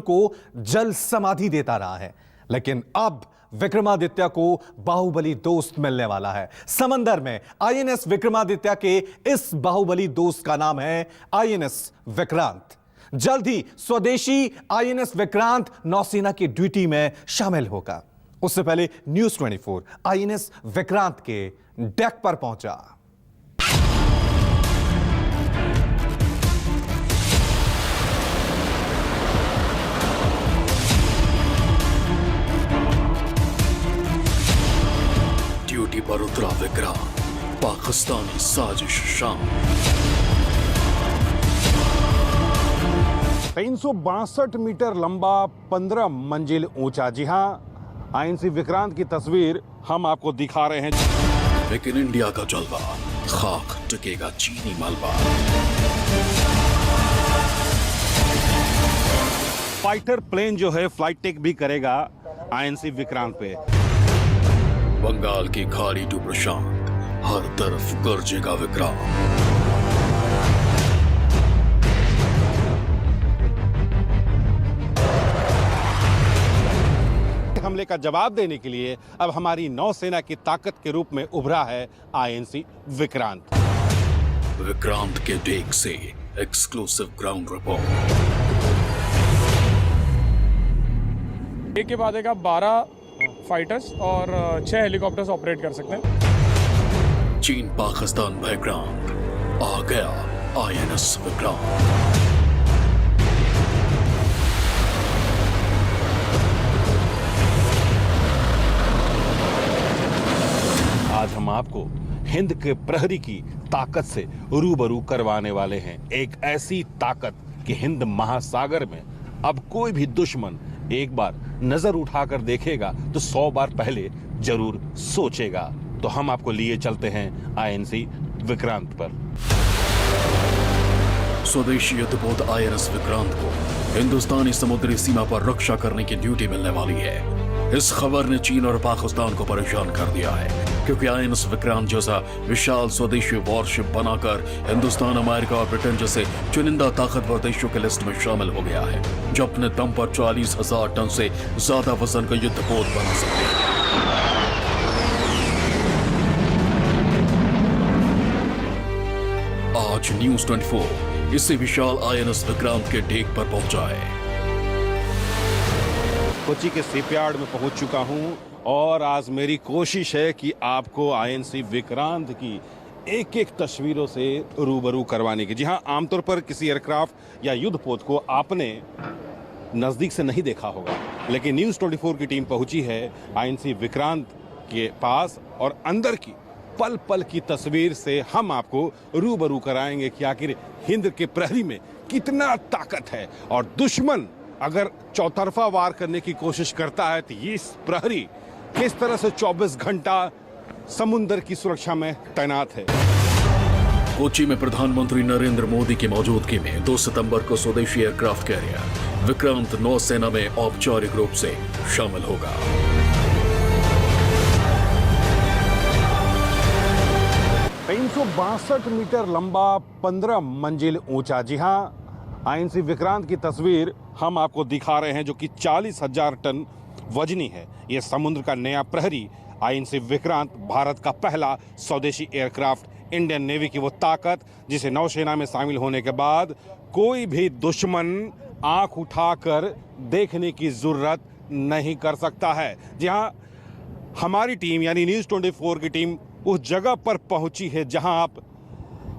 को जल समाधि देता रहा है, लेकिन अब विक्रमादित्य को बाहुबली दोस्त मिलने वाला है। समंदर में आईएनएस विक्रमादित्य के इस बाहुबली दोस्त का नाम है आईएनएस विक्रांत। जल्द ही स्वदेशी आईएनएस विक्रांत नौसेना की ड्यूटी में शामिल होगा। उससे पहले न्यूज 24 आईएनएस विक्रांत के डेक पर पहुंचा। ड्यूटी पर उतरा विक्रांत, पाकिस्तानी साजिश शाम। 362 मीटर लंबा, 15 मंजिल ऊंचा। जी हां, आईएनसी विक्रांत की तस्वीर हम आपको दिखा रहे हैं। लेकिन इंडिया का जलवा, खाक टकेगा चीनी मलबा। फाइटर प्लेन जो है फ्लाइट टेक भी करेगा आईएनसी विक्रांत पे। बंगाल की खाड़ी टू प्रशांत, हर तरफ गरजेगा विक्रांत। हमले का जवाब देने के लिए अब हमारी नौसेना की ताकत के रूप में उभरा है आईएनसी विक्रांत। विक्रांत के डेक से एक्सक्लूसिव ग्राउंड रिपोर्ट। एक के बाद एक आप 12 फाइटर्स और 6 हेलीकॉप्टर्स ऑपरेट कर सकते हैं। चीन पाकिस्तान बैकग्राउंड, आ गया आईएनएस विक्रांत। आज हम आपको हिंद के प्रहरी की ताकत से रूबरू करवाने वाले हैं। एक ऐसी ताकत कि हिंद महासागर में अब कोई भी दुश्मन एक बार नजर उठाकर देखेगा तो 100 बार पहले जरूर सोचेगा। तो हम आपको लिए चलते हैं आईएनसी विक्रांत पर। स्वदेशी युद्धपोत आईएनएस विक्रांत को हिंदुस्तानी समुद्री सीमा पर रक्षा करने की ड्यूटी मिलने वाली है। इस खबर ने चीन और पाकिस्तान को परेशान कर दिया है, क्योंकि आईएनएस विक्रांत जैसा विशाल स्वदेशी वॉरशिप बनाकर हिंदुस्तान, अमेरिका और ब्रिटेन जैसे चुनिंदा ताकतवर देशों के लिस्ट में शामिल हो गया है, जो अपने दम पर 40,000 टन से ज्यादा वजन का युद्धपोत बना सकते हैं। आज न्यूज 24 इसी विशाल आईएनएस विक्रांत के डेक पर पहुंचा है। कोच्चि के शिपयार्ड में पहुंच चुका हूं और आज मेरी कोशिश है कि आपको आईएनसी विक्रांत की एक एक तस्वीरों से रूबरू करवाने की। जी हां, आमतौर पर किसी एयरक्राफ्ट या युद्धपोत को आपने नजदीक से नहीं देखा होगा, लेकिन न्यूज 24 की टीम पहुंची है आईएनसी विक्रांत के पास और अंदर की पल पल की तस्वीर से हम आपको रूबरू कराएंगे कि आखिर हिंद के प्रहरी में कितना ताकत है और दुश्मन अगर चौतरफा वार करने की कोशिश करता है तो ये प्रहरी किस तरह से 24 घंटा समुद्र की सुरक्षा में तैनात है। कोच्चि में प्रधानमंत्री नरेंद्र मोदी की मौजूदगी में 2 सितंबर को स्वदेशी एयरक्राफ्ट कैरियर विक्रांत नौसेना में औपचारिक रूप से शामिल होगा। 362 मीटर लंबा, 15 मंजिल ऊंचा। जी हां, आईएनसी विक्रांत की तस्वीर हम आपको दिखा रहे हैं, जो कि 40,000 टन वजनी है। यह समुद्र का नया प्रहरी आईएनसी विक्रांत भारत का पहला स्वदेशी एयरक्राफ्ट, इंडियन नेवी की वो ताकत जिसे नौसेना में शामिल होने के बाद कोई भी दुश्मन आंख उठाकर देखने की जरूरत नहीं कर सकता है। जी हां, हमारी टीम यानी न्यूज 24 की टीम उस जगह पर पहुंची है जहां आप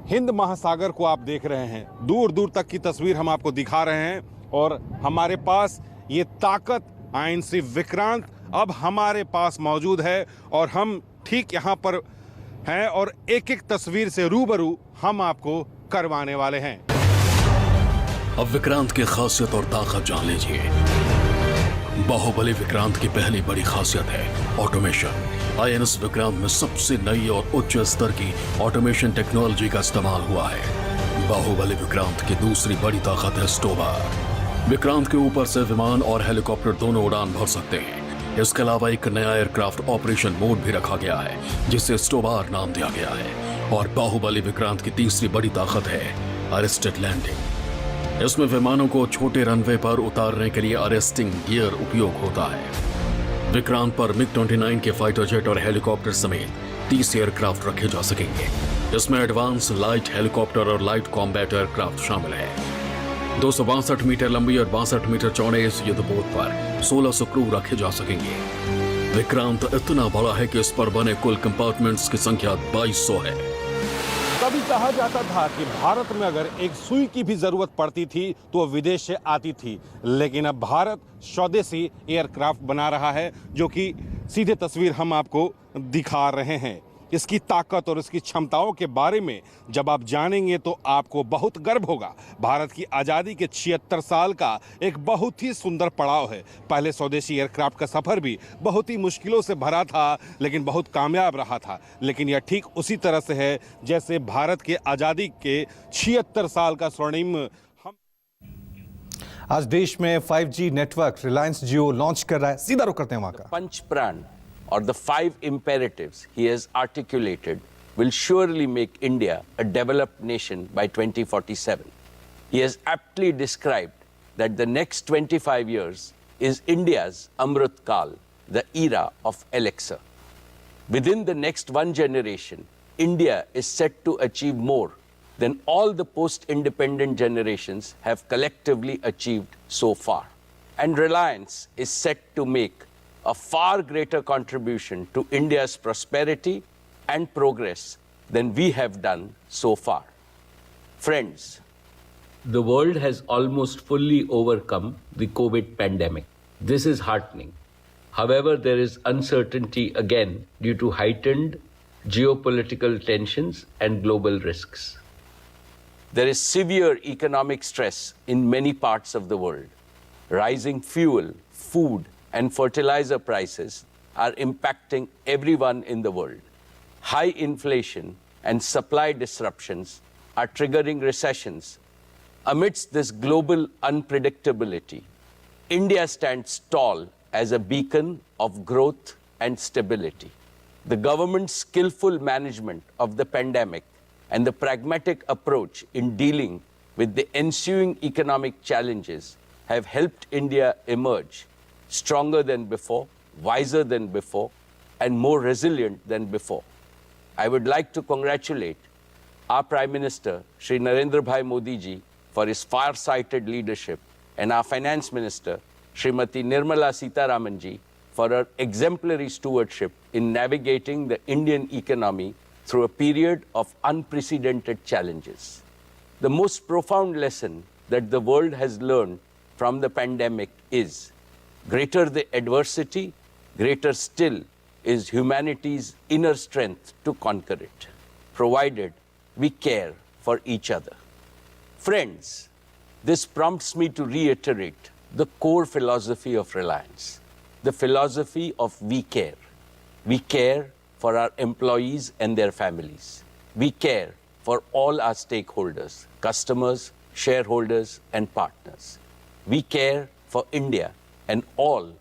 हिंद महासागर को आप देख रहे हैं। दूर दूर तक की तस्वीर हम आपको दिखा रहे हैं और हमारे पास ये ताकत आईएनसी विक्रांत अब हमारे पास मौजूद है और हम ठीक यहाँ पर हैं और एक एक तस्वीर से रूबरू हम आपको करवाने वाले हैं। अब विक्रांत की खासियत और ताकत जान लीजिए। बाहुबली विक्रांत की पहली बड़ी खासियत है ऑटोमेशन। आईएनएस विक्रांत में सबसे नई और उच्च स्तर की ऑटोमेशन टेक्नोलॉजी का इस्तेमाल हुआ है। बाहुबली विक्रांत की दूसरी बड़ी ताकत है स्टोवर। विक्रांत के ऊपर से विमान और हेलीकॉप्टर दोनों उड़ान भर सकते हैं। इसके अलावा एक नया एयरक्राफ्ट ऑपरेशन मोड भी रखा गया है, जिसे स्टोवर नाम दिया गया है। और बाहुबली विक्रांत की तीसरी बड़ी ताकत है अरेस्टेड लैंडिंग। इसमें विमानों को छोटे रनवे पर उतारने के लिए अरेस्टिंग गियर उपयोग होता है। विक्रांत पर मिग-29 के फाइटर जेट और हेलीकॉप्टर समेत 30 एयरक्राफ्ट रखे जा सकेंगे। इसमें एडवांस लाइट हेलीकॉप्टर और लाइट कॉम्बैट एयरक्राफ्ट शामिल है। 262 मीटर लंबी और 62 मीटर चौड़े इस युद्धपोत पर 1600 क्रू रखे जा सकेंगे। विक्रांत इतना बड़ा है कि इस पर बने कुल कंपार्टमेंट्स की संख्या 2200 है। कभी कहा जाता था कि भारत में अगर एक सुई की भी जरूरत पड़ती थी तो वो विदेश से आती थी, लेकिन अब भारत स्वदेशी एयरक्राफ्ट बना रहा है, जो कि सीधे तस्वीर हम आपको दिखा रहे हैं। इसकी ताकत और इसकी क्षमताओं के बारे में जब आप जानेंगे तो आपको बहुत गर्व होगा। भारत की आज़ादी के 76 साल का एक बहुत ही सुंदर पड़ाव है। पहले स्वदेशी एयरक्राफ्ट का सफर भी बहुत ही मुश्किलों से भरा था, लेकिन बहुत कामयाब रहा था। लेकिन यह ठीक उसी तरह से है जैसे भारत के आज़ादी के 76 साल का स्वर्णिम आज देश में 5G नेटवर्क रिलायंस जियो लॉन्च कर रहा है। सीधा रुख करते हैं वहां का। पंच प्राण or the 5 imperatives he has articulated will surely make India a developed nation by 2047. He has aptly described that the next 25 years is India's Amrit Kal, the era of elixir. Within the next one generation, India is set to achieve more than all the post-independent generations have collectively achieved so far. And Reliance is set to make a far greater contribution to India's prosperity and progress than we have done so far. Friends, the world has almost fully overcome the COVID pandemic. This is heartening. However, there is uncertainty again due to heightened geopolitical tensions and global risks. There is severe economic stress in many parts of the world. Rising fuel, food, and fertilizer prices are impacting everyone in the world. High inflation and supply disruptions are triggering recessions. Amidst this global unpredictability, India stands tall as a beacon of growth and stability. The government's skillful management of the pandemic and the pragmatic approach in dealing with the ensuing economic challenges have helped India emerge stronger than before, wiser than before, and more resilient than before. I would like to congratulate our Prime Minister, Shri Narendra Bhai Modi ji, for his far-sighted leadership, and our Finance Minister, Srimati Nirmala Sitharaman ji, for her exemplary stewardship in navigating the Indian economy through a period of unprecedented challenges. The most profound lesson that the world has learned from the pandemic is greater the adversity, greater still is humanity's inner strength to conquer it, provided we care for each other. Friends, this prompts me to reiterate the core philosophy of Reliance, the philosophy of we care. We care for our employees and their families. We care for all our stakeholders, customers, shareholders, and partners. We care for India and all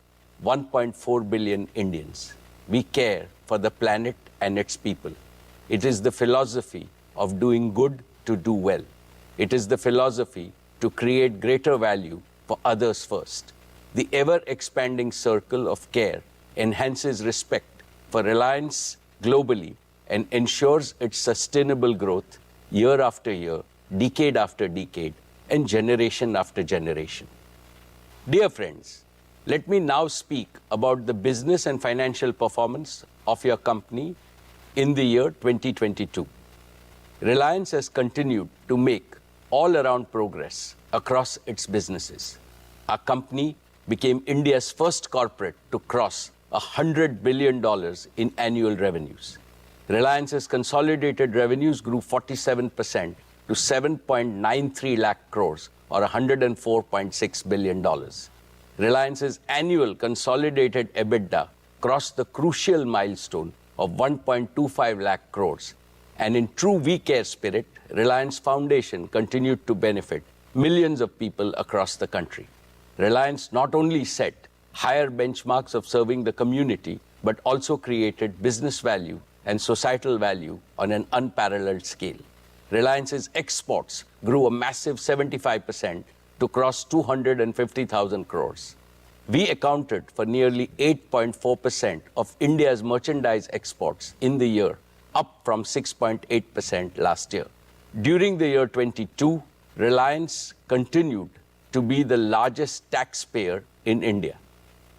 1.4 billion Indians. We care for the planet and its people. It is the philosophy of doing good to do well. It is the philosophy to create greater value for others first. The ever-expanding circle of care enhances respect for Reliance globally and ensures its sustainable growth year after year, decade after decade, and generation after generation. Dear friends, let me now speak about the business and financial performance of your company in the year 2022. Reliance has continued to make all-around progress across its businesses. Our company became India's first corporate to cross $100 billion in annual revenues. Reliance's consolidated revenues grew 47% to 7.93 lakh crores or $104.6 billion. Reliance's annual consolidated EBITDA crossed the crucial milestone of 1.25 lakh crores. And in true We Care spirit, Reliance Foundation continued to benefit millions of people across the country. Reliance not only set higher benchmarks of serving the community, but also created business value and societal value on an unparalleled scale. Reliance's exports grew a massive 75% to cross 250,000 crores. We accounted for nearly 8.4% of India's merchandise exports in the year, up from 6.8% last year. During the year 22, Reliance continued to be the largest taxpayer in India.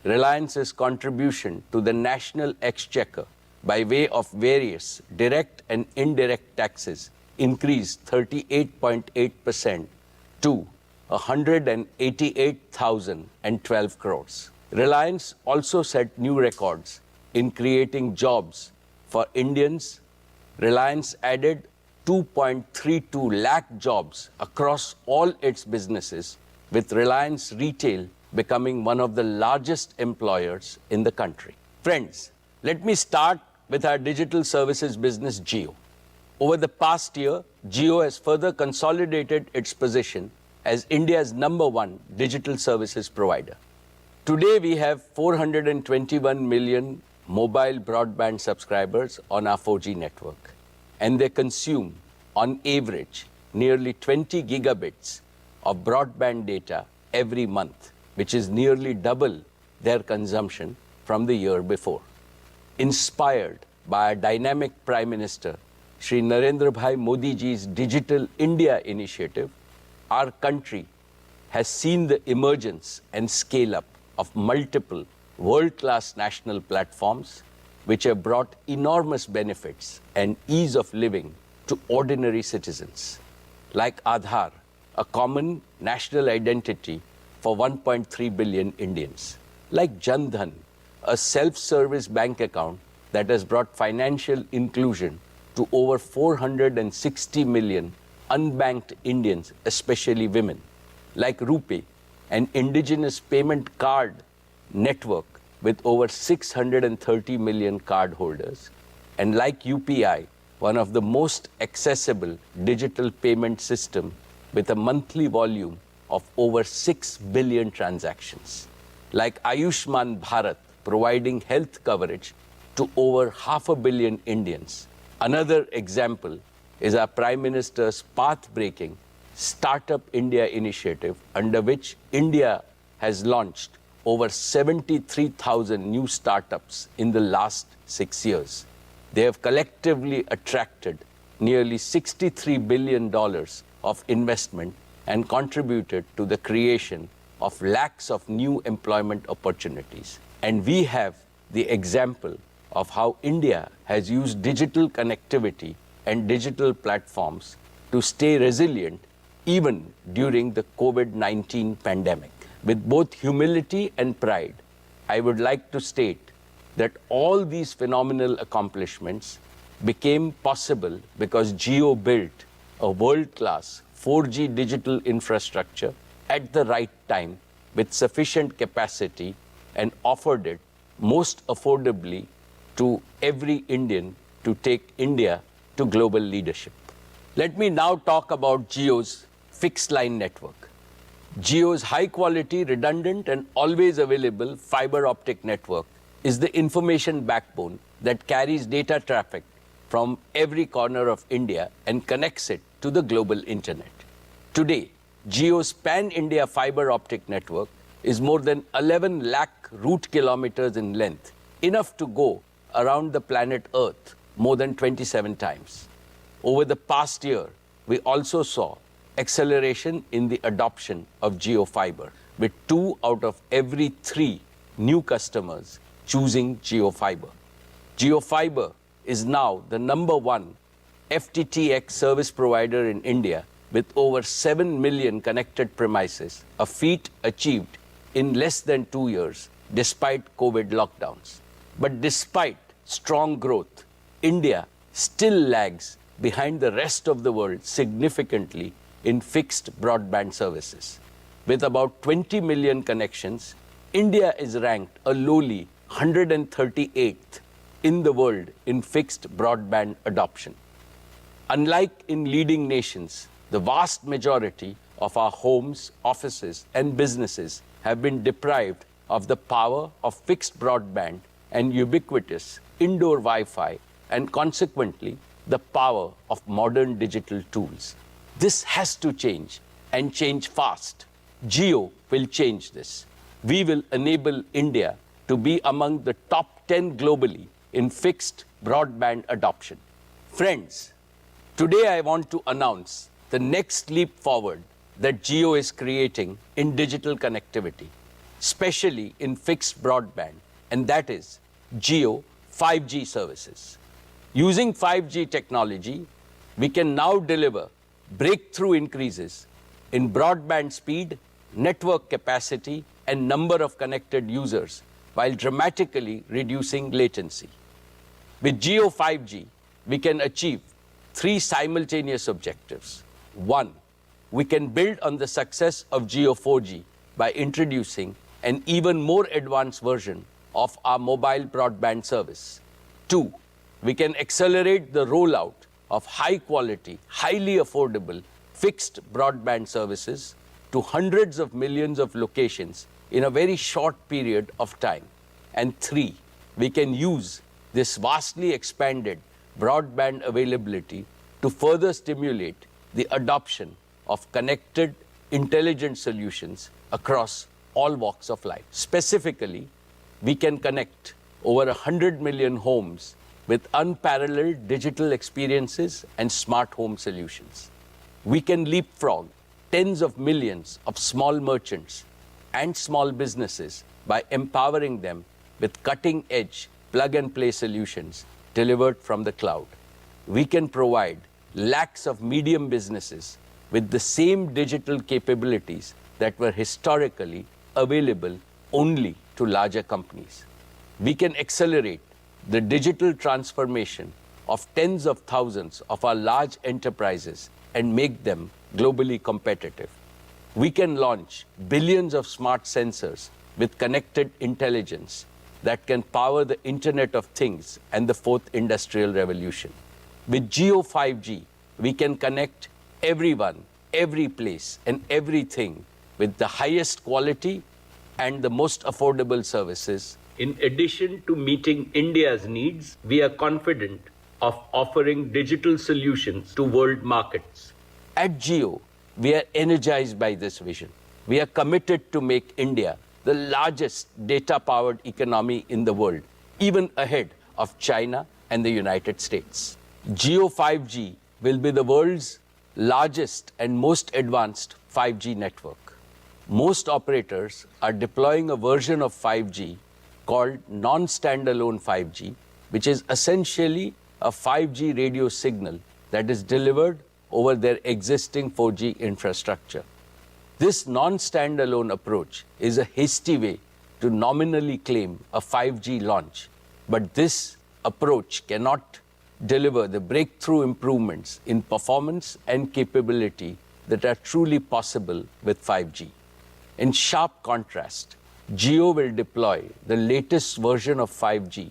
Reliance's contribution to the national exchequer by way of various direct and indirect taxes increased 38.8% to 188,012 crores. Reliance also set new records in creating jobs for Indians. Reliance added 2.32 lakh jobs across all its businesses, with Reliance Retail becoming one of the largest employers in the country. Friends, let me start with our digital services business, Geo. Over the past year, Geo has further consolidated its position as India's #1 digital services provider. Today, we have 421 million mobile broadband subscribers on our 4G network, and they consume, on average, nearly 20 gigabits of broadband data every month, which is nearly double their consumption from the year before. Inspired by our dynamic Prime Minister, Shri Narendra Bhai Modi ji's Digital India initiative, our country has seen the emergence and scale-up of multiple world-class national platforms which have brought enormous benefits and ease of living to ordinary citizens, like Aadhaar, a common national identity for 1.3 billion Indians, like Jan Dhan, a self-service bank account that has brought financial inclusion to over 460 million unbanked Indians, especially women, like RuPay, an indigenous payment card network with over 630 million cardholders, and like UPI, one of the most accessible digital payment system with a monthly volume of over 6 billion transactions, like Ayushman Bharat, providing health coverage to over 500 million Indians. Another example is our Prime Minister's path-breaking Startup India initiative, under which India has launched over 73,000 new startups in the last 6 years. They have collectively attracted nearly $63 billion of investment and contributed to the creation of lakhs of new employment opportunities. And we have the example of how India has used digital connectivity and digital platforms to stay resilient even during the COVID-19 pandemic. With both humility and pride, I would like to state that all these phenomenal accomplishments became possible because Geo built a world-class 4G digital infrastructure at the right time with sufficient capacity and offered it most affordably to every Indian to take India to global leadership. Let me now talk about Geo's fixed line network. Geo's high-quality, redundant, and always available fiber optic network is the information backbone that carries data traffic from every corner of India and connects it to the global internet. Today, Geo's pan-India fiber optic network is more than 11 lakh route kilometers in length, enough to go around the planet Earth more than 27 times. Over the past year, we also saw acceleration in the adoption of Geo Fiber, with 2 out of every 3 new customers choosing Geo Fiber. Geo Fiber is now the #1 FTTX service provider in India with over 7 million connected premises, a feat achieved in less than 2 years despite COVID lockdowns. But despite strong growth, India still lags behind the rest of the world significantly in fixed broadband services. With about 20 million connections, India is ranked a lowly 138th in the world in fixed broadband adoption. Unlike in leading nations, the vast majority of our homes, offices, and businesses have been deprived of the power of fixed broadband and ubiquitous indoor Wi-Fi, and consequently, the power of modern digital tools. This has to change and change fast. Geo will change this. We will enable India to be among the top 10 globally in fixed broadband adoption. Friends, today I want to announce the next leap forward that Geo is creating in digital connectivity, especially in fixed broadband, and that is Geo 5G services. Using 5G technology, we can now deliver breakthrough increases in broadband speed, network capacity, and number of connected users while dramatically reducing latency. With Geo 5G, we can achieve 3 simultaneous objectives. 1, we can build on the success of Geo 4G by introducing an even more advanced version of our mobile broadband service. 2, we can accelerate the rollout of high quality, highly affordable fixed broadband services to hundreds of millions of locations in a very short period of time. And 3, we can use this vastly expanded broadband availability to further stimulate the adoption of connected, intelligent solutions across all walks of life. Specifically, we can connect over 100 million homes with unparalleled digital experiences and smart home solutions. We can leapfrog tens of millions of small merchants and small businesses by empowering them with cutting-edge plug-and-play solutions delivered from the cloud. We can provide lakhs of medium businesses with the same digital capabilities that were historically available only to larger companies. We can accelerate the digital transformation of tens of thousands of our large enterprises and make them globally competitive. We can launch billions of smart sensors with connected intelligence that can power the Internet of Things and the fourth industrial revolution. With Geo 5G, we can connect everyone, every place, and everything with the highest quality and the most affordable services. In addition to meeting India's needs, we are confident of offering digital solutions to world markets. At Geo, we are energized by this vision. We are committed to make India the largest data-powered economy in the world, even ahead of China and the United States. Geo 5G will be the world's largest and most advanced 5G network. Most operators are deploying a version of 5G called non-standalone 5G, which is essentially a 5G radio signal that is delivered over their existing 4G infrastructure. This non-standalone approach is a hasty way to nominally claim a 5G launch, but this approach cannot deliver the breakthrough improvements in performance and capability that are truly possible with 5G. In sharp contrast, Geo will deploy the latest version of 5G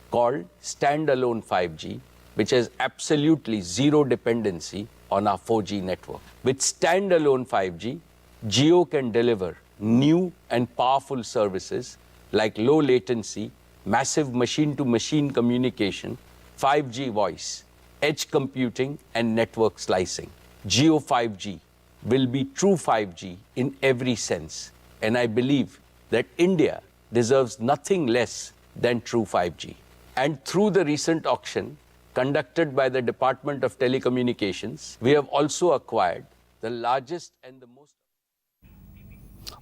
called standalone 5G, which has absolutely zero dependency on our 4G network. With standalone 5G, Geo can deliver new and powerful services like low latency, massive machine-to-machine communication, 5G voice, edge computing, and network slicing. Geo 5G will be true 5G in every sense, and I believe that India deserves nothing less than true 5G. And through the recent auction conducted by the Department of Telecommunications, we have also acquired the largest and the most.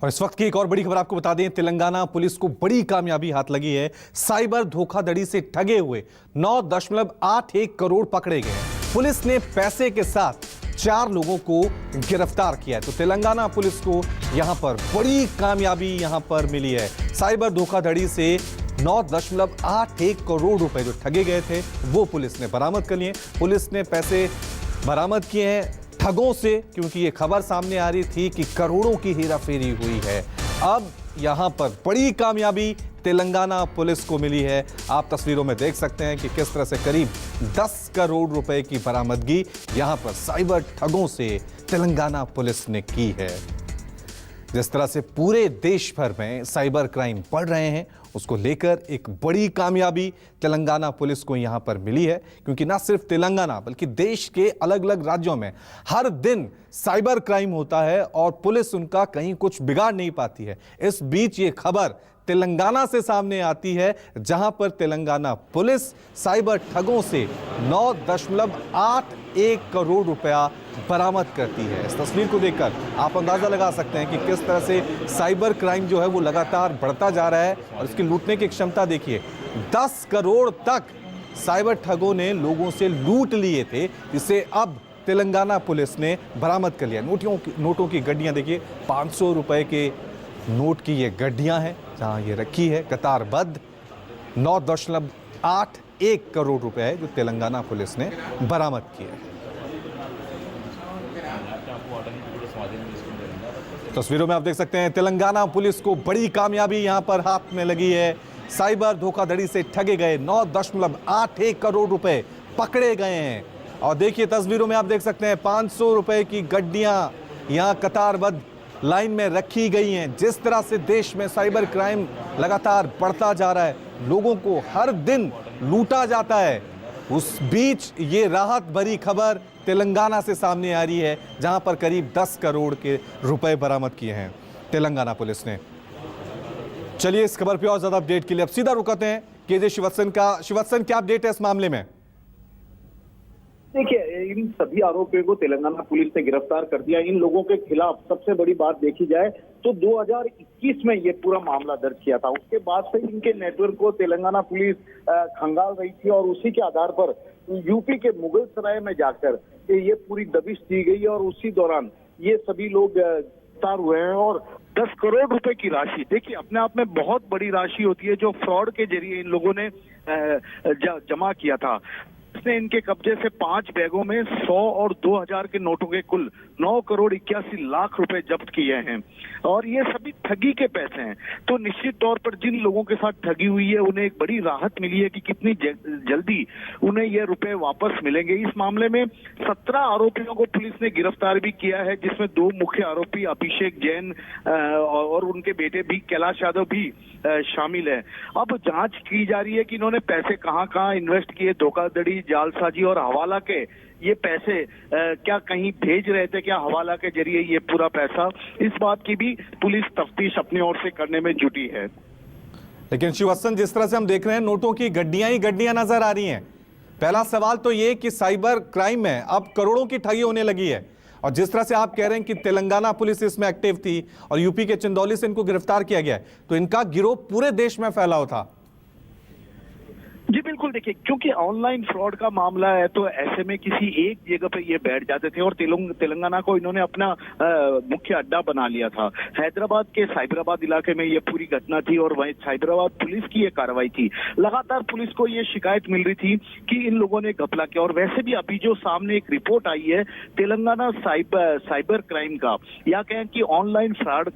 और इस वक्त की एक और बड़ी खबर आपको बता दें, तेलंगाना पुलिस को बड़ी कामयाबी हाथ लगी है। साइबर धोखाधड़ी से ठगे हुए 9.81 करोड़ पकड़े गए। पुलिस ने पैसे के साथ 4 लोगों को गिरफ्तार किया है। तो तेलंगाना पुलिस को यहां पर बड़ी कामयाबी यहां पर मिली है। साइबर धोखाधड़ी से 9.81 करोड़ रुपए जो ठगे गए थे वो पुलिस ने बरामद कर लिए। पुलिस ने पैसे बरामद किए हैं ठगों से, क्योंकि ये खबर सामने आ रही थी कि करोड़ों की हेराफेरी हुई है। अब यहां पर बड़ी कामयाबी तेलंगाना पुलिस को मिली है। आप तस्वीरों में देख सकते हैं कि किस तरह से करीब 10 करोड़ रुपए की बरामदगी यहां पर साइबर ठगों से तेलंगाना पुलिस ने की है। जिस तरह से पूरे देश भर में साइबर क्राइम बढ़ रहे हैं, उसको लेकर एक बड़ी कामयाबी तेलंगाना पुलिस को यहां पर मिली है, क्योंकि ना सिर्फ तेलंगाना बल्कि देश के अलग अलग राज्यों में हर दिन साइबर क्राइम होता है और पुलिस उनका कहीं कुछ बिगाड़ नहीं पाती है। इस बीच ये खबर तेलंगाना से सामने आती है, जहां पर तेलंगाना पुलिस साइबर ठगों से 9.81 करोड़ रुपया बरामद करती है। इस तस्वीर को देखकर आप अंदाजा लगा सकते हैं कि किस तरह से साइबर क्राइम जो है वो लगातार बढ़ता जा रहा है और इसकी लूटने की क्षमता देखिए। 10 करोड़ तक साइबर ठगों ने लोगों से लूट लिए थे, जिसे अब तेलंगाना पुलिस ने बरामद कर लिया। नोटों की गड्डियां देखिए, 500 रुपए के नोट की ये गड्डियां हैं जहां ये रखी है कतारबद्ध। 9.81 करोड़ रुपए है जो तेलंगाना पुलिस ने बरामद किए। तस्वीरों में आप देख सकते हैं तेलंगाना पुलिस को बड़ी कामयाबी यहां पर हाथ में लगी है। साइबर धोखाधड़ी से ठगे गए 9.81 करोड़ रुपए पकड़े गए हैं। और देखिए तस्वीरों में आप देख सकते हैं 500 रुपए की गड्डियां यहां कतारबद्ध लाइन में रखी गई हैं। जिस तरह से देश में साइबर क्राइम लगातार बढ़ता जा रहा है, लोगों को हर दिन लूटा जाता है, उस बीच ये राहत भरी खबर तेलंगाना से सामने आ रही है, जहां पर करीब 10 करोड़ के रुपए बरामद किए हैं तेलंगाना पुलिस ने। चलिए इस खबर पे और ज्यादा अपडेट के लिए अब सीधा रुकते हैं केजे शिवत्सन का। शिवत्सन, क्या अपडेट है इस मामले में? देखिए, इन सभी आरोपियों को तेलंगाना पुलिस ने गिरफ्तार कर दिया। इन लोगों के खिलाफ सबसे बड़ी बात देखी जाए तो 2021 में ये पूरा मामला दर्ज किया था। उसके बाद से इनके नेटवर्क को तेलंगाना पुलिस खंगाल रही थी और उसी के आधार पर यूपी के मुगलसराय में जाकर ये पूरी दबिश दी गई और उसी दौरान ये सभी लोग गिरफ्तार हुए हैं। और 10 करोड़ रुपए की राशि, देखिए अपने आप में बहुत बड़ी राशि होती है जो फ्रॉड के जरिए इन लोगों ने जमा किया था। इसने इनके कब्जे से 5 बैगों में 100 और 2000 के नोटों के कुल 9 करोड़ 81 लाख रुपए जब्त किए हैं और ये सभी ठगी के पैसे हैं। तो निश्चित तौर पर जिन लोगों के साथ ठगी हुई है उन्हें एक बड़ी राहत मिली है कि कितनी जल्दी उन्हें ये रुपए वापस मिलेंगे। इस मामले में 17 आरोपियों को पुलिस ने गिरफ्तार भी किया है, जिसमें 2 मुख्य आरोपी अभिषेक जैन और उनके बेटे भी कैलाश यादव भी शामिल है। अब जांच की जा रही है कि इन्होंने पैसे कहां इन्वेस्ट किए, धोखाधड़ी, जालसाजी और हवाला के ये पैसे क्या कहीं भेज रहे थे, क्या हवाला के जरिए ये पूरा पैसा, इस बात की भी पुलिस तफ्तीश अपनी ओर से करने में जुटी है। लेकिन शिवत्सन, जिस तरह से हम देख रहे हैं नोटों की गड्डियां ही गड्डियां नजर आ रही हैं। पहला सवाल तो ये कि साइबर क्राइम में अब करोड़ों की ठगी होने लगी है और जिस तरह से आप कह रहे हैं कि तेलंगाना पुलिस इसमें एक्टिव थी और यूपी के चंदौली से इनको गिरफ्तार किया गया है, तो इनका गिरोह पूरे देश में फैला था। जी बिल्कुल, देखिए क्योंकि ऑनलाइन फ्रॉड का मामला है तो ऐसे में किसी एक जगह पे ये बैठ जाते थे और तेलंगाना को इन्होंने अपना मुख्य अड्डा बना लिया था। हैदराबाद के साइबराबाद इलाके में ये पूरी घटना थी और वहीं साइबराबाद पुलिस की ये कार्रवाई थी। लगातार पुलिस को ये शिकायत मिल रही थी कि इन लोगों ने घपला किया और वैसे भी अभी जो सामने एक रिपोर्ट आई है तेलंगाना साइबर क्राइम का, या कहें कि ऑनलाइन फ्रॉड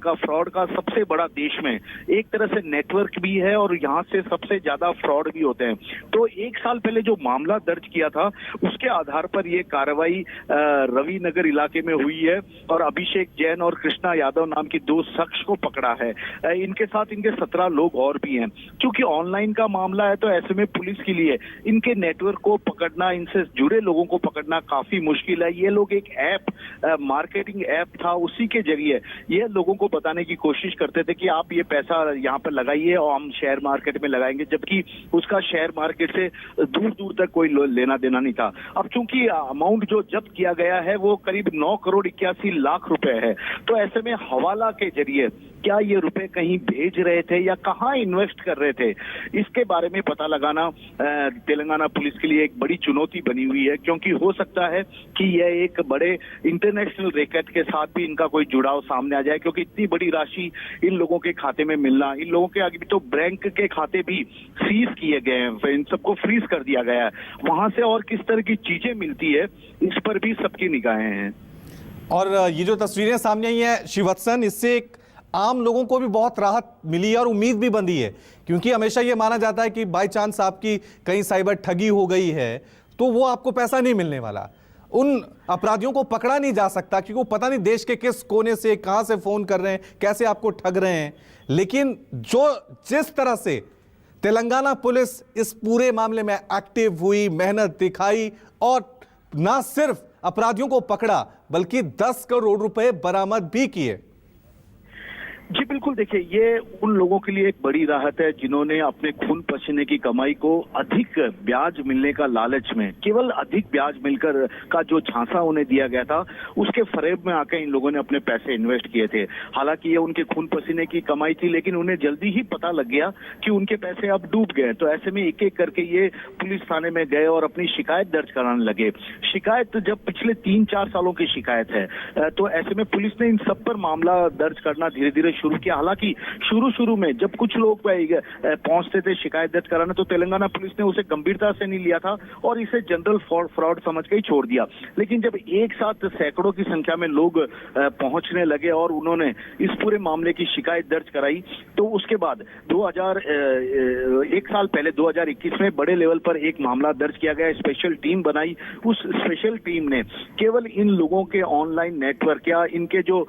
का सबसे बड़ा देश में एक तरह से नेटवर्क भी है और यहाँ से सबसे ज्यादा फ्रॉड भी होते हैं। तो 1 साल पहले जो मामला दर्ज किया था उसके आधार पर यह कार्रवाई रवि नगर इलाके में हुई है और अभिषेक जैन और कृष्णा यादव नाम की 2 शख्स को पकड़ा है। इनके साथ इनके 17 लोग और भी हैं। क्योंकि ऑनलाइन का मामला है तो ऐसे में पुलिस के लिए इनके नेटवर्क को पकड़ना, इनसे जुड़े लोगों को पकड़ना काफी मुश्किल है। ये लोग एक ऐप, मार्केटिंग ऐप था, उसी के जरिए ये लोगों को बताने की कोशिश करते थे कि आप ये पैसा यहाँ पर लगाइए और हम शेयर मार्केट में लगाएंगे, जबकि उसका शेयर मार्केट से दूर दूर तक कोई लेना देना नहीं था। अब चूंकि अमाउंट जो जब्त किया गया है वो करीब 9 करोड़ 81 लाख रुपए है, तो ऐसे में हवाला के जरिए क्या ये रुपए कहीं भेज रहे थे या कहां इन्वेस्ट कर रहे थे, इसके बारे में पता लगाना तेलंगाना पुलिस के लिए एक बड़ी चुनौती बनी हुई है। क्योंकि हो सकता है कि यह एक बड़े इंटरनेशनल रैकेट के साथ भी इनका कोई जुड़ाव सामने आ जाए, क्योंकि इतनी बड़ी राशि इन लोगों के खाते में मिलना, इन लोगों के आगे भी तो बैंक के खाते भी फ्रीज किए गए हैं, इन सबको फ्रीज कर दिया गया है। वहां से और किस तरह की चीजें मिलती है इस पर भी सबकी निगाहें हैं। और ये जो तस्वीरें सामने आई हैं शिवत्सन, इससे एक आम लोगों को भी बहुत राहत मिली है और उम्मीद भी बंधी है, क्योंकि हमेशा ये माना जाता है कि बाई चांस आपकी कहीं साइबर ठगी हो गई है तो वो आपको पैसा नहीं मिलने वाला। उन अपराधियों को पकड़ा नहीं जा सकता क्योंकि वो पता नहीं देश के किस कोने से कहां से फोन कर रहे हैं, कैसे आपको ठग रहे हैं। लेकिन जिस तरह से तेलंगाना पुलिस इस पूरे मामले में एक्टिव हुई, मेहनत दिखाई और ना सिर्फ अपराधियों को पकड़ा बल्कि 10 करोड़ रुपए बरामद भी किए। जी बिल्कुल, देखिए ये उन लोगों के लिए एक बड़ी राहत है जिन्होंने अपने खून पसीने की कमाई को अधिक ब्याज मिलने का लालच में, केवल अधिक ब्याज मिलकर का जो झांसा उन्हें दिया गया था उसके फरेब में आकर इन लोगों ने अपने पैसे इन्वेस्ट किए थे। हालांकि ये उनके खून पसीने की कमाई थी, लेकिन उन्हें जल्दी ही पता लग गया कि उनके पैसे अब डूब गए। तो ऐसे में एक एक करके ये पुलिस थाने में गए और अपनी शिकायत दर्ज कराने लगे। शिकायत जब पिछले 3-4 सालों की शिकायत है तो ऐसे में पुलिस ने इन सब पर मामला दर्ज करना धीरे धीरे शुरू किया। हालांकि शुरू में जब कुछ लोग पहुंचते थे शिकायत दर्ज कराने तो तेलंगाना पुलिस ने उसे गंभीरता से नहीं लिया था और इसे जनरल फ्रॉड समझ के ही छोड़ दिया। लेकिन जब एक साथ सैकड़ों की संख्या में लोग पहुंचने लगे और उन्होंने इस पूरे मामले की शिकायत दर्ज कराई तो उसके बाद एक साल पहले 2021 में बड़े लेवल पर एक मामला दर्ज किया गया, स्पेशल टीम बनाई। उस स्पेशल टीम ने केवल इन लोगों के ऑनलाइन नेटवर्क या इनके जो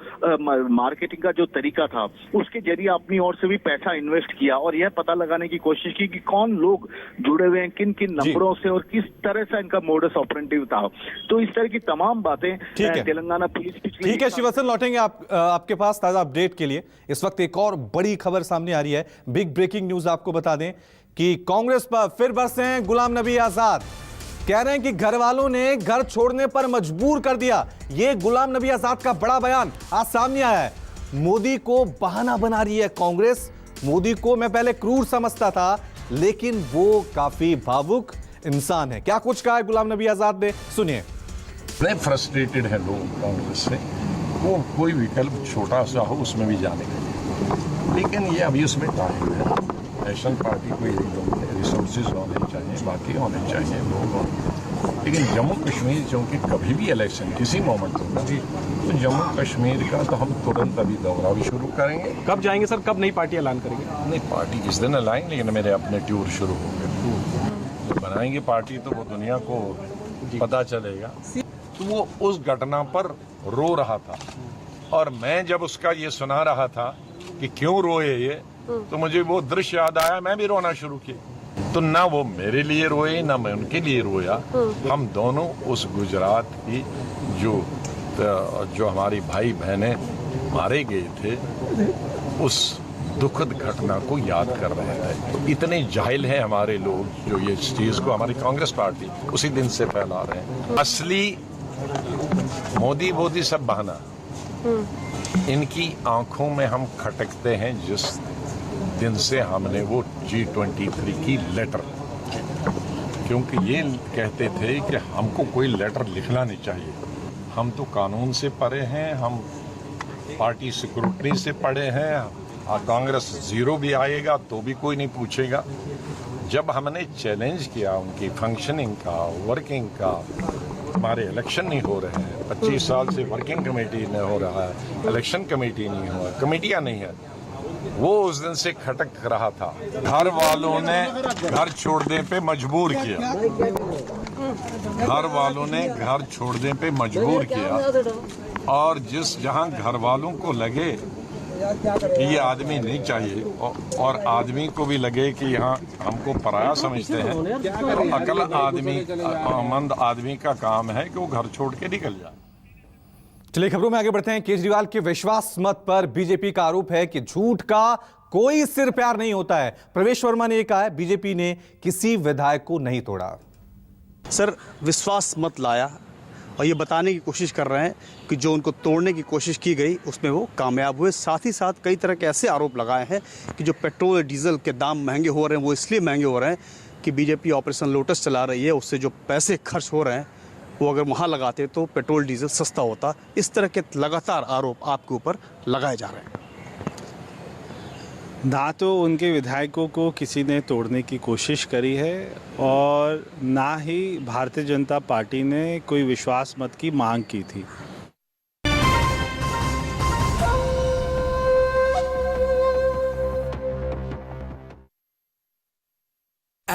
मार्केटिंग का जो तरीका था उसके जरिए अपनी ओर से भी पैसा इन्वेस्ट किया और यह पता लगाने की कोशिश की कि कौन लोग जुड़े हुए हैं, किन किन नंबरों से और किस तरह से इनका मोडस ऑपरेंडी था। तो इस तरह की तमाम बातें तेलंगाना पुलिस पिछले ठीक है शिवसन, लौटेंगे आपके पास ताजा अपडेट के लिए। इस वक्त एक और बड़ी खबर सामने आ रही है, बिग ब्रेकिंग न्यूज आपको बता दें कि कांग्रेस पर फिर बरसे हैं गुलाम नबी आजाद। कह रहे हैं कि घर वालों ने घर छोड़ने पर मजबूर कर दिया। यह गुलाम नबी आजाद का बड़ा बयान आज सामने आया है। मोदी को बहाना बना रही है कांग्रेस। मोदी को मैं पहले क्रूर समझता था लेकिन वो काफी भावुक इंसान है। क्या कुछ कहा है गुलाम नबी आजाद ने, सुनिए। बड़े फ्रस्ट्रेटेड है लोग कांग्रेस से, वो कोई विकल्प छोटा सा हो उसमें भी जाने के लिए, लेकिन ये अभी उसमें टाइम है। नेशनल पार्टी को ये रिसोर्सेज होने चाहिए, बाकी होने चाहिए लोग। लेकिन जम्मू कश्मीर क्योंकि कभी भी इलेक्शन किसी मोमेंट होगा तो जम्मू कश्मीर का तो हम तुरंत अभी दौरा भी शुरू करेंगे। कब जाएंगे सर, कब नई पार्टी ऐलान करेंगे? नहीं, पार्टी किस दिन ऐलाएंगे, लेकिन मेरे अपने टूर शुरू हो गए। जब बनाएंगे पार्टी तो वो दुनिया को पता चलेगा। तो वो उस घटना पर रो रहा था और मैं जब उसका ये सुना रहा था कि क्यों रोए ये, तो मुझे वो दृश्य याद आया, मैं भी रोना शुरू किया। तो ना वो मेरे लिए रोए ना मैं उनके लिए रोया। हम दोनों उस गुजरात की जो हमारी भाई बहनें मारे गए थे उस दुखद घटना को याद कर रहे थे। तो इतने जाहिल हैं हमारे लोग जो ये इस चीज को, हमारी कांग्रेस पार्टी उसी दिन से फैला रहे हैं। असली मोदी सब बहाना। इनकी आंखों में हम खटकते हैं जिस दिन से हमने वो G23 की लेटर, क्योंकि ये कहते थे कि हमको कोई लेटर लिखना नहीं चाहिए, हम तो कानून से पढ़े हैं, हम पार्टी सिक्योरिटी से पढ़े हैं, कांग्रेस जीरो भी आएगा तो भी कोई नहीं पूछेगा। जब हमने चैलेंज किया उनकी फंक्शनिंग का, वर्किंग का, हमारे इलेक्शन नहीं हो रहे हैं, 25 साल से वर्किंग कमेटी नहीं हो रहा है, इलेक्शन कमेटी नहीं हुआ, कमेटियां नहीं है, वो उस दिन से खटक रहा था। घर वालों ने घर छोड़ने पे मजबूर किया, घर वालों ने घर छोड़ने पे मजबूर किया और जहां घर वालों को लगे कि ये आदमी नहीं चाहिए और आदमी को भी लगे कि यहाँ हमको पराया समझते हैं, तो अक्लमंद आदमी का काम है कि वो घर छोड़ के निकल जाए। चलिए खबरों में आगे बढ़ते हैं। केजरीवाल के विश्वास मत पर बीजेपी का आरोप है कि झूठ का कोई सिर पैर नहीं होता है। प्रवेश वर्मा ने यह कहा है बीजेपी ने किसी विधायक को नहीं तोड़ा। सर विश्वास मत लाया और ये बताने की कोशिश कर रहे हैं कि जो उनको तोड़ने की कोशिश की गई उसमें वो कामयाब हुए। साथ ही साथ कई तरह के ऐसे आरोप लगाए हैं कि जो पेट्रोल डीजल के दाम महंगे हो रहे हैं वो इसलिए महंगे हो रहे हैं कि बीजेपी ऑपरेशन लोटस चला रही है, उससे जो पैसे खर्च हो रहे हैं वो अगर वहाँ लगाते तो पेट्रोल डीजल सस्ता होता। इस तरह के लगातार आरोप आपके ऊपर लगाए जा रहे हैं। ना तो उनके विधायकों को किसी ने तोड़ने की कोशिश करी है और ना ही भारतीय जनता पार्टी ने कोई विश्वास मत की मांग की थी।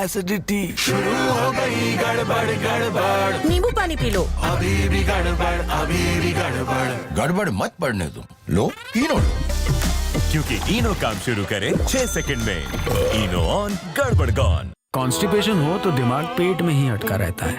एसिडिटी, शुरू हो गई गड़बड़ गड़बड़, नींबू पानी पी लो। अभी भी गड़बड़, अभी भी गड़बड़। गड़बड़ मत पड़ने दो, लो इनो लो, क्योंकि इनो काम शुरू करे 6 सेकंड में। इनो ऑन, गड़बड़ गॉन। कॉन्स्टिपेशन हो तो दिमाग पेट में ही अटका रहता है,